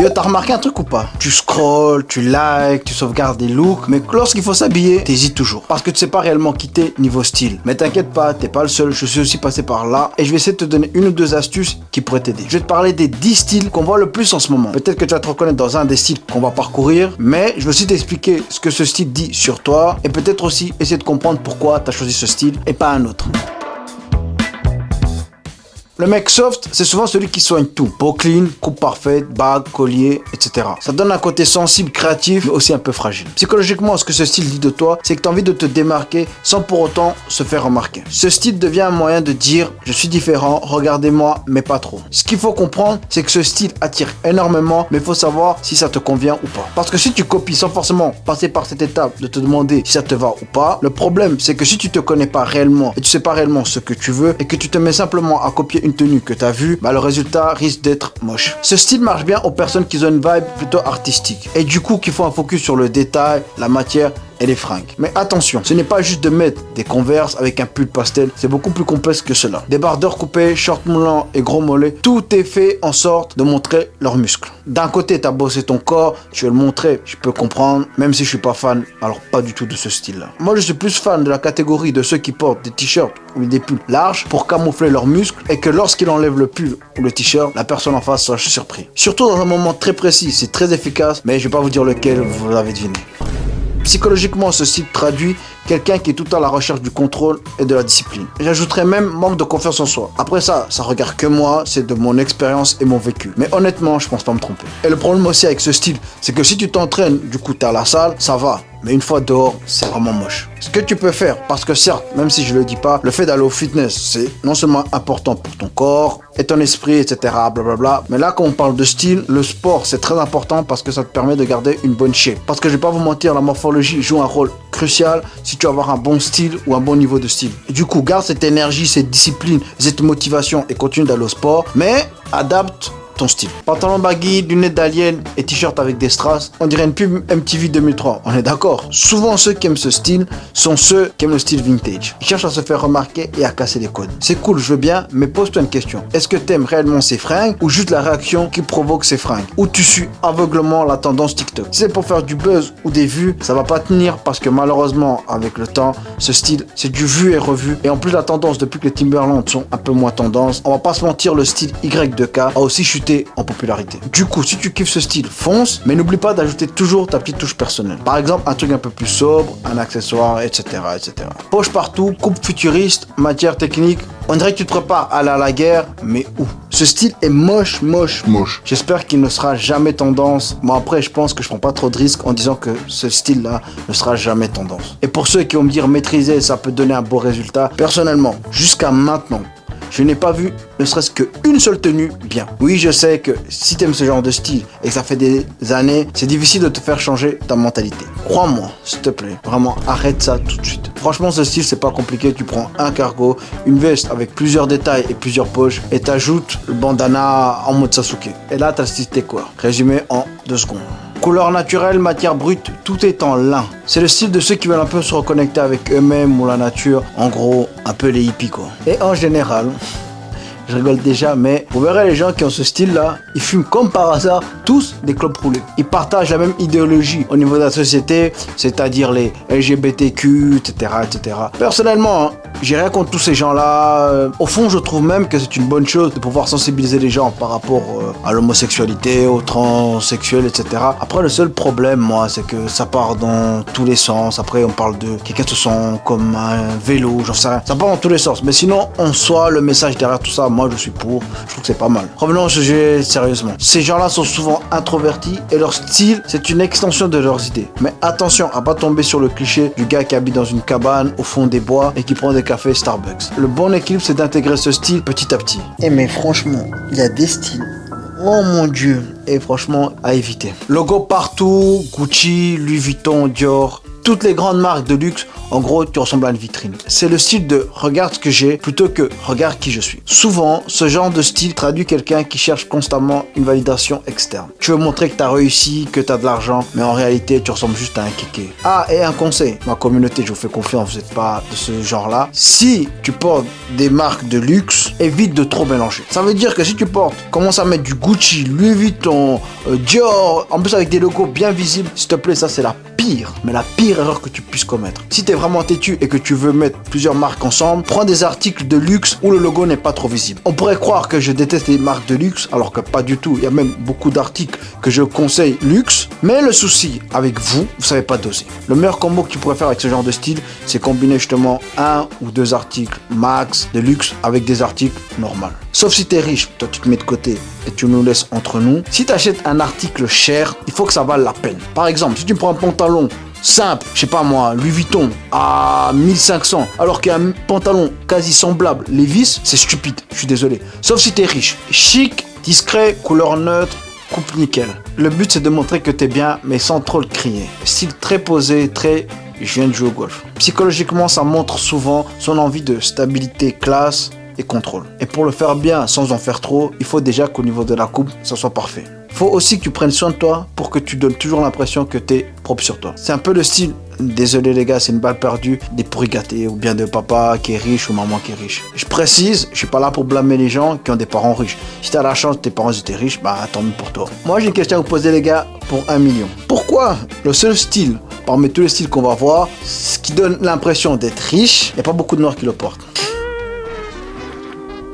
Yo, t'as remarqué un truc ou pas? Tu scrolls, tu likes, tu sauvegardes des looks, mais lorsqu'il faut s'habiller, t'hésites toujours. Parce que tu sais pas réellement qui t'es niveau style. Mais t'inquiète pas, t'es pas le seul, je suis aussi passé par là et je vais essayer de te donner une ou deux astuces qui pourraient t'aider. Je vais te parler des 10 styles qu'on voit le plus en ce moment. Peut-être que tu vas te reconnaître dans un des styles qu'on va parcourir, mais je vais aussi t'expliquer ce que ce style dit sur toi et peut-être aussi essayer de comprendre pourquoi t'as choisi ce style et pas un autre. Le mec soft, c'est souvent celui qui soigne tout. Peau clean, coupe parfaite, bague, collier, etc. Ça donne un côté sensible, créatif, mais aussi un peu fragile. Psychologiquement, ce que ce style dit de toi, c'est que tu as envie de te démarquer sans pour autant se faire remarquer. Ce style devient un moyen de dire « je suis différent, regardez-moi, mais pas trop ». Ce qu'il faut comprendre, c'est que ce style attire énormément, mais il faut savoir si ça te convient ou pas. Parce que si tu copies sans forcément passer par cette étape de te demander si ça te va ou pas, le problème, c'est que si tu te connais pas réellement et tu sais pas réellement ce que tu veux et que tu te mets simplement à copier une tenue que tu as vue, le résultat risque d'être moche. Ce style marche bien aux personnes qui ont une vibe plutôt artistique et du coup qui font un focus sur le détail, la matière et les fringues. Mais attention, ce n'est pas juste de mettre des Converse avec un pull pastel, c'est beaucoup plus complexe que cela. Débardeurs coupés, shorts moulants et gros mollets, tout est fait en sorte de montrer leurs muscles. D'un côté, tu as bossé ton corps, tu veux le montrer, je peux comprendre, même si je suis pas fan, alors pas du tout de ce style-là. Moi, je suis plus fan de la catégorie de ceux qui portent des t-shirts ou des pulls larges pour camoufler leurs muscles et que lorsqu'il enlève le pull ou le t-shirt, la personne en face soit surprise. Surtout dans un moment très précis, c'est très efficace, mais je vais pas vous dire lequel, vous l'avez deviné. Psychologiquement, ce style traduit quelqu'un qui est tout le temps à la recherche du contrôle et de la discipline. J'ajouterais même manque de confiance en soi. Après ça regarde que moi, c'est de mon expérience et mon vécu. Mais honnêtement, je pense pas me tromper. Et le problème aussi avec ce style, c'est que si tu t'entraînes, du coup t'es à la salle, ça va. Mais une fois dehors, c'est vraiment moche. Ce que tu peux faire, parce que certes, même si je le dis pas, le fait d'aller au fitness, c'est non seulement important pour ton corps et ton esprit, etc., blablabla. Mais là, quand on parle de style, le sport, c'est très important parce que ça te permet de garder une bonne shape. Parce que je vais pas vous mentir, la morphologie joue un rôle crucial si tu veux avoir un bon style ou un bon niveau de style. Et du coup, garde cette énergie, cette discipline, cette motivation et continue d'aller au sport, mais adapte ton style. Pantalon baggy, lunettes d'alien et t-shirt avec des strass, on dirait une pub MTV 2003, on est d'accord. Souvent ceux qui aiment ce style sont ceux qui aiment le style vintage. Ils cherchent à se faire remarquer et à casser les codes. C'est cool, je veux bien, mais pose-toi une question. Est-ce que t'aimes réellement ces fringues ou juste la réaction qui provoque ces fringues? Ou tu suis aveuglement la tendance TikTok? Si c'est pour faire du buzz ou des vues, ça va pas tenir parce que malheureusement avec le temps, ce style c'est du vu et revu. Et en plus la tendance depuis que les Timberland sont un peu moins tendance, on va pas se mentir, le style Y2K a aussi chuté en popularité. Du coup, si tu kiffes ce style, fonce, mais n'oublie pas d'ajouter toujours ta petite touche personnelle. Par exemple, un truc un peu plus sobre, un accessoire, etc., etc. Poche partout, coupe futuriste, matière technique. On dirait que tu te prépares à aller à la guerre, mais où? Ce style est moche. J'espère qu'il ne sera jamais tendance. Bon, après, je pense que je prends pas trop de risques en disant que ce style-là ne sera jamais tendance. Et pour ceux qui vont me dire maîtriser, ça peut donner un beau résultat. Personnellement, jusqu'à maintenant, je n'ai pas vu ne serait-ce qu'une seule tenue bien. Oui, je sais que si tu aimes ce genre de style et que ça fait des années, c'est difficile de te faire changer ta mentalité. Crois-moi, s'il te plaît. Vraiment, arrête ça tout de suite. Franchement, ce style, c'est pas compliqué. Tu prends un cargo, une veste avec plusieurs détails et plusieurs poches et t'ajoutes le bandana en mode Sasuke. Et là, t'as le style quoi. Résumé en 2 secondes. Couleur naturelle, matière brute, tout est en lin. C'est le style de ceux qui veulent un peu se reconnecter avec eux-mêmes ou la nature. En gros, un peu les hippies quoi. Et en général, je rigole déjà, mais vous verrez les gens qui ont ce style-là, ils fument comme par hasard tous des clopes roulées. Ils partagent la même idéologie au niveau de la société, c'est-à-dire les LGBTQ, etc., etc. Personnellement, j'ai rien contre tous ces gens-là. Au fond, je trouve même que c'est une bonne chose de pouvoir sensibiliser les gens par rapport à l'homosexualité, aux transsexuels, etc. Après, le seul problème, moi, c'est que ça part dans tous les sens. Après, on parle de quelqu'un se sent comme un vélo, j'en sais rien. Ça part dans tous les sens. Mais sinon, en soi, le message derrière tout ça, moi, je suis pour. Je trouve que c'est pas mal. Revenons au sujet sérieusement. Ces gens-là sont souvent introvertis et leur style, c'est une extension de leurs idées. Mais attention à pas tomber sur le cliché du gars qui habite dans une cabane au fond des bois et qui prend des cafés Starbucks. Le bon équilibre, c'est d'intégrer ce style petit à petit. Et mais franchement, il y a des styles. Oh mon dieu. Et franchement, à éviter. Logo partout, Gucci, Louis Vuitton, Dior. toutes les grandes marques de luxe, en gros, tu ressembles à une vitrine. C'est le style de regarde ce que j'ai plutôt que regarde qui je suis. Souvent, ce genre de style traduit quelqu'un qui cherche constamment une validation externe. Tu veux montrer que tu as réussi, que tu as de l'argent, mais en réalité, tu ressembles juste à un kéké. Ah, et un conseil, ma communauté, je vous fais confiance, vous n'êtes pas de ce genre-là. Si tu portes des marques de luxe, évite de trop mélanger. Ça veut dire que si tu portes, commence à mettre du Gucci, Louis Vuitton, Dior, en plus avec des logos bien visibles, s'il te plaît, ça c'est la pire, mais la pire erreur que tu puisses commettre. Si tu es vraiment têtu et que tu veux mettre plusieurs marques ensemble, prends des articles de luxe où le logo n'est pas trop visible. On pourrait croire que je déteste les marques de luxe, alors que pas du tout. Il y a même beaucoup d'articles que je conseille luxe, mais le souci avec vous, vous savez pas doser. Le meilleur combo que tu pourrais faire avec ce genre de style, c'est combiner justement un ou deux articles max de luxe avec des articles normaux. Sauf si tu es riche, toi tu te mets de côté et tu nous laisses entre nous. Si tu achètes un article cher, il faut que ça vale la peine. Par exemple, si tu prends un pantalon simple, je sais pas moi, Louis Vuitton à 1500, alors qu'un pantalon quasi semblable, Levi's, c'est stupide, je suis désolé. Sauf si tu es riche. Chic, discret, couleur neutre, coupe nickel. Le but c'est de montrer que tu es bien, mais sans trop le crier. Style très posé, très... je viens de jouer au golf. Psychologiquement, ça montre souvent son envie de stabilité, classe et contrôle. Et pour le faire bien sans en faire trop, il faut déjà qu'au niveau de la coupe, ça soit parfait. Il faut aussi que tu prennes soin de toi pour que tu donnes toujours l'impression que tu es propre sur toi. C'est un peu le style, désolé les gars, c'est une balle perdue, des pourris gâtés ou bien de papa qui est riche ou maman qui est riche. Je précise, je suis pas là pour blâmer les gens qui ont des parents riches. Si tu as la chance, tes parents étaient riches, bah tant mieux pour toi. Moi j'ai une question à vous poser les gars pour 1 million. Pourquoi le seul style parmi tous les styles qu'on va voir, ce qui donne l'impression d'être riche, il n'y a pas beaucoup de noirs qui le portent?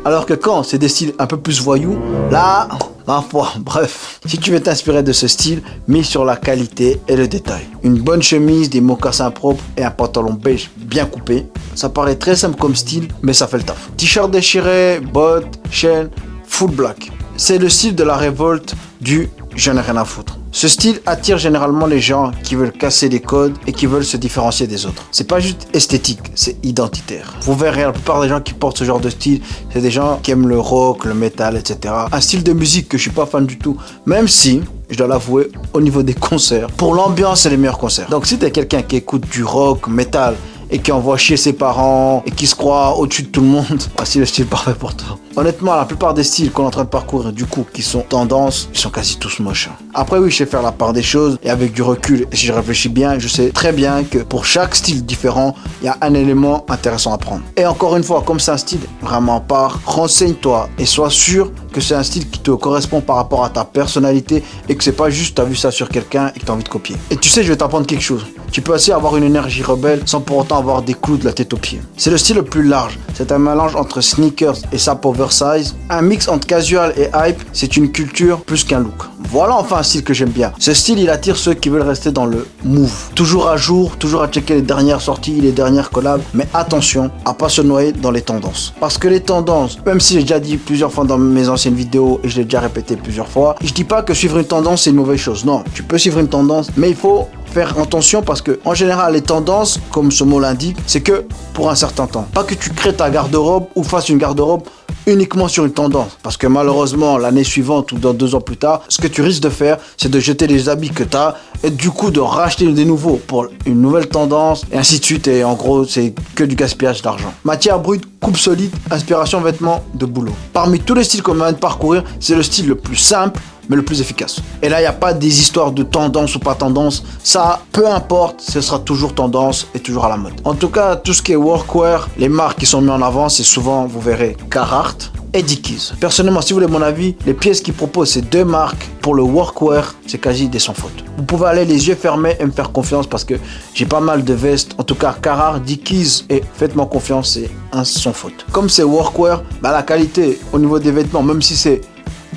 Alors que quand c'est des styles un peu plus voyous, là, ma foi, bref. Si tu veux t'inspirer de ce style, mise sur la qualité et le détail. Une bonne chemise, des mocassins propres et un pantalon beige bien coupé. Ça paraît très simple comme style, mais ça fait le taf. T-shirt déchiré, bottes, chaîne, full black. C'est le style de la révolte du j'en ai rien à foutre. Ce style attire généralement les gens qui veulent casser les codes et qui veulent se différencier des autres. C'est pas juste esthétique, c'est identitaire. Vous verrez, la plupart des gens qui portent ce genre de style, c'est des gens qui aiment le rock, le métal, etc. Un style de musique que je suis pas fan du tout, même si, je dois l'avouer, au niveau des concerts, pour l'ambiance, c'est les meilleurs concerts. Donc si t'es quelqu'un qui écoute du rock, métal, et qui envoie chier ses parents et qui se croit au-dessus de tout le monde, voici le style parfait pour toi. Honnêtement, la plupart des styles qu'on est en train de parcourir, du coup, qui sont tendances, ils sont quasi tous moches. Après, oui, je sais faire la part des choses et avec du recul, et si je réfléchis bien, je sais très bien que pour chaque style différent, il y a un élément intéressant à prendre. Et encore une fois, comme c'est un style vraiment à part, renseigne-toi et sois sûr que c'est un style qui te correspond par rapport à ta personnalité et que c'est pas juste t'as vu ça sur quelqu'un et que t'as envie de copier. Et tu sais, je vais t'apprendre quelque chose. Tu peux aussi avoir une énergie rebelle sans pour autant avoir des clous de la tête aux pieds. C'est le style le plus large. C'est un mélange entre sneakers et sap oversize. Un mix entre casual et hype. C'est une culture plus qu'un look. Voilà enfin un style que j'aime bien. Ce style, il attire ceux qui veulent rester dans le move. Toujours à jour, toujours à checker les dernières sorties, les dernières collabs. Mais attention à pas se noyer dans les tendances. Parce que les tendances, même si j'ai déjà dit plusieurs fois dans mes anciennes vidéos et je l'ai déjà répété plusieurs fois, je dis pas que suivre une tendance c'est une mauvaise chose. Non, tu peux suivre une tendance, mais il faut faire attention parce que en général les tendances, comme ce mot l'indique, c'est que pour un certain temps. Pas que tu crées ta garde-robe ou fasses une garde-robe uniquement sur une tendance. Parce que malheureusement, l'année suivante ou dans 2 ans plus tard, ce que tu risques de faire, c'est de jeter les habits que tu as et du coup de racheter des nouveaux pour une nouvelle tendance et ainsi de suite. Et en gros, c'est que du gaspillage d'argent. Matière brute, coupe solide, inspiration, vêtements, de boulot. Parmi tous les styles qu'on vient de parcourir, c'est le style le plus simple mais le plus efficace. Et là, il n'y a pas des histoires de tendance ou pas tendance. Ça, peu importe, ce sera toujours tendance et toujours à la mode. En tout cas, tout ce qui est workwear, les marques qui sont mises en avant, c'est souvent, vous verrez, Carhartt et Dickies. Personnellement, si vous voulez mon avis, les pièces qu'ils proposent, ces 2 marques, pour le workwear, c'est quasi des sans faute. Vous pouvez aller les yeux fermés et me faire confiance parce que j'ai pas mal de vestes. En tout cas, Carhartt, Dickies et faites-moi confiance, c'est un sans faute. Comme c'est workwear, bah, la qualité au niveau des vêtements, même si c'est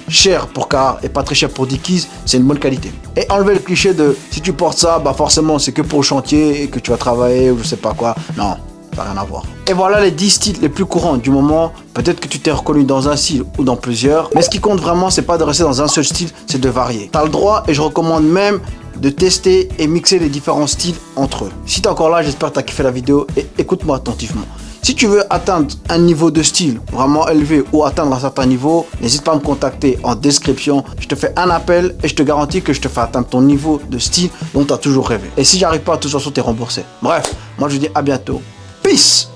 cher pour Carhartt et pas très cher pour Dickies, c'est une bonne qualité. Et enlever le cliché de si tu portes ça, bah forcément c'est que pour le chantier et que tu vas travailler ou je sais pas quoi. Non, ça n'a rien à voir. Et voilà les 10 styles les plus courants du moment. Peut-être que tu t'es reconnu dans un style ou dans plusieurs, mais ce qui compte vraiment, c'est pas de rester dans un seul style, c'est de varier. T'as le droit et je recommande même de tester et mixer les différents styles entre eux. Si t'es encore là, j'espère que t'as kiffé la vidéo et écoute-moi attentivement. Si tu veux atteindre un niveau de style vraiment élevé ou atteindre un certain niveau, n'hésite pas à me contacter en description. Je te fais un appel et je te garantis que je te fais atteindre ton niveau de style dont tu as toujours rêvé. Et si j'arrive pas, de toute façon, tu es remboursé. Bref, moi je vous dis à bientôt. Peace!